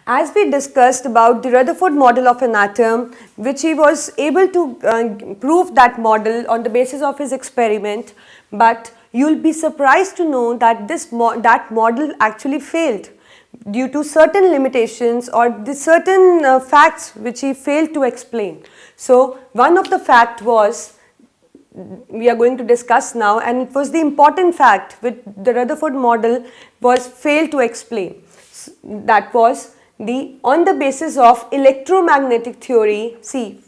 As we discussed about the Rutherford model of an atom, which he was able to prove that model on the basis of his experiment, but you'll be surprised to know that that model actually failed due to certain limitations or the certain facts which he failed to explain. So one of the fact was, we are going to discuss now, and it was the important fact which the Rutherford model was failed to explain. That was on the basis of electromagnetic theory. See,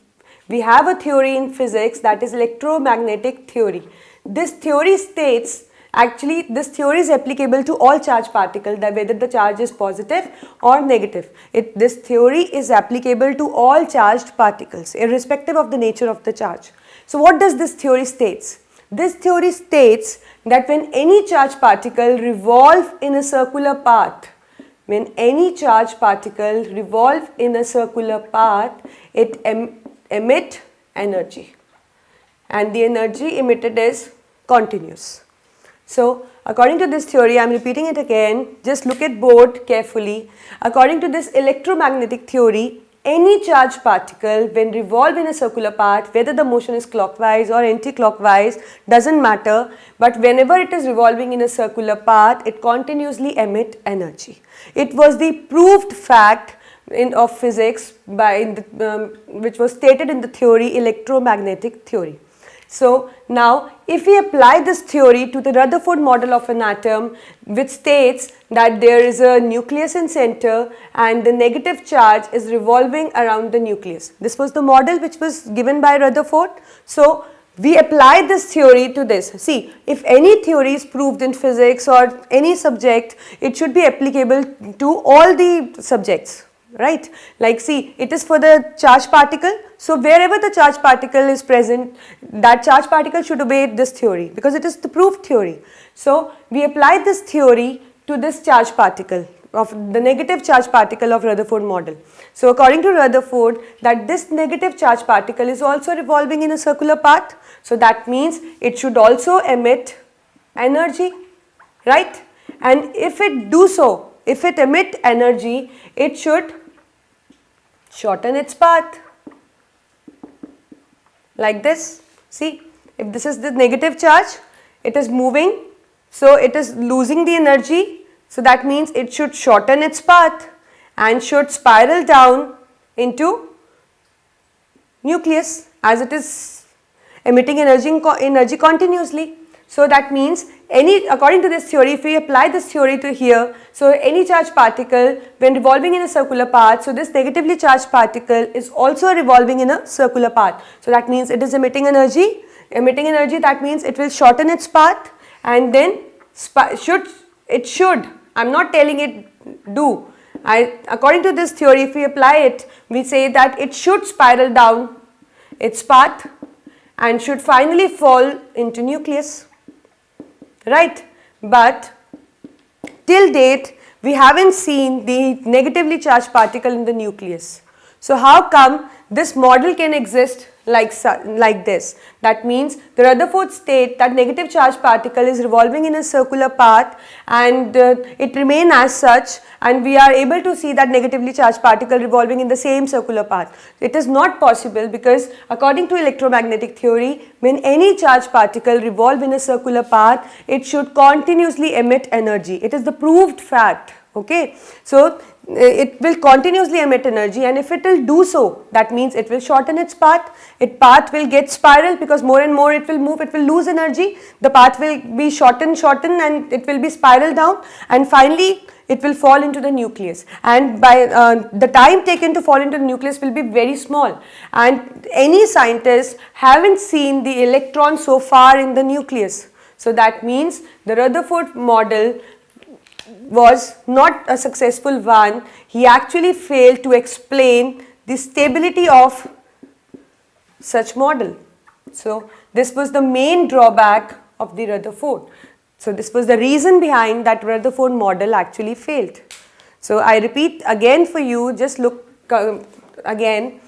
we have a theory in physics, that is electromagnetic theory. This theory states, actually this theory is applicable to all charged particles, that whether the charge is positive or negative. This theory is applicable to all charged particles irrespective of the nature of the charge. So what does this theory states? This theory states that when any charged particle revolve in a circular path, when any charged particle revolve in a circular path, it emit energy, and the energy emitted is continuous. So according to this theory, I am repeating it again, just look at board carefully. According to this electromagnetic theory, any charged particle when revolve in a circular path, whether the motion is clockwise or anti-clockwise, doesn't matter, but whenever it is revolving in a circular path, it continuously emit energy. It was the proved fact of physics which was stated in the theory electromagnetic theory. So now if we apply this theory to the Rutherford model of an atom, which states that there is a nucleus in center and the negative charge is revolving around the nucleus. This was the model which was given by Rutherford. So we apply this theory to this. See, if any theory is proved in physics or any subject, it should be applicable to all the subjects, right? Like, see, it is for the charged particle. So wherever the charged particle is present, that charged particle should obey this theory because it is the proved theory. So we apply this theory to this charged particle, of the negative charged particle of Rutherford model. So according to Rutherford, that this negative charged particle is also revolving in a circular path. So that means it should also emit energy, right? And if it do so, if it emit energy, it should shorten its path like this. See, if this is the negative charge, it is moving, so it is losing the energy. So that means it should shorten its path and should spiral down into nucleus as it is emitting energy continuously. So that means according to this theory, if we apply this theory to here, so any charged particle when revolving in a circular path, so this negatively charged particle is also revolving in a circular path. So that means it is emitting energy, that means it will shorten its path and then it should, I am not telling it do. According to this theory, if we apply it, we say that it should spiral down its path and should finally fall into nucleus, right? But till date, we haven't seen the negatively charged particle in the nucleus. So how come this model can exist like this? That means the Rutherford state that negative charged particle is revolving in a circular path and it remain as such, and we are able to see that negatively charged particle revolving in the same circular path. It is not possible because according to electromagnetic theory, when any charged particle revolve in a circular path, it should continuously emit energy. It is the proved fact. Okay, so it will continuously emit energy, and if it will do so, that means it will shorten its path. Its path will get spiral because more and more it will move, it will lose energy. The path will be shortened and it will be spiral down, and finally it will fall into the nucleus, and by the time taken to fall into the nucleus will be very small, and any scientist haven't seen the electron so far in the nucleus. So that means the Rutherford model was not a successful one. He actually failed to explain the stability of such model. So this was the main drawback of the Rutherford. So this was the reason behind that Rutherford model actually failed. So I repeat again for you, just look again.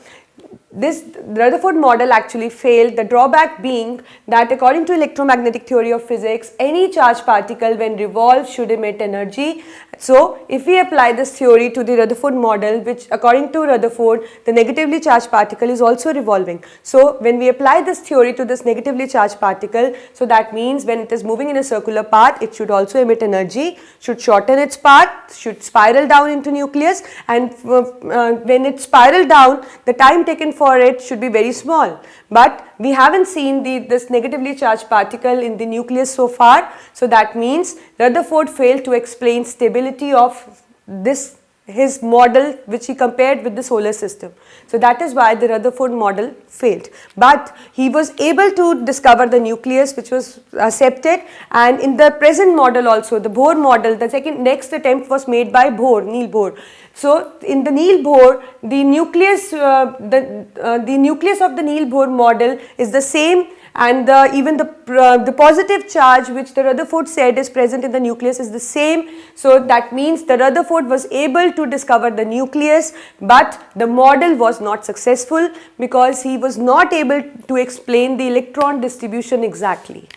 This Rutherford model actually failed, the drawback being that according to electromagnetic theory of physics, any charged particle when revolved should emit energy. So if we apply this theory to the Rutherford model, which according to Rutherford, the negatively charged particle is also revolving. So when we apply this theory to this negatively charged particle, so that means when it is moving in a circular path, it should also emit energy, should shorten its path, should spiral down into nucleus, and when it spiral down, the time taken for it should be very small. But we haven't seen this negatively charged particle in the nucleus so far. So that means Rutherford failed to explain stability of his model which he compared with the solar system. So that is why the Rutherford model failed. But he was able to discover the nucleus, which was accepted, and in the present model also, the Bohr model, the next attempt was made by Niels Bohr. So in the Niels Bohr, the nucleus of the Niels Bohr model is the same, and even the positive charge which the Rutherford said is present in the nucleus is the same. So that means the Rutherford was able to discover the nucleus, but the model was not successful because he was not able to explain the electron distribution exactly.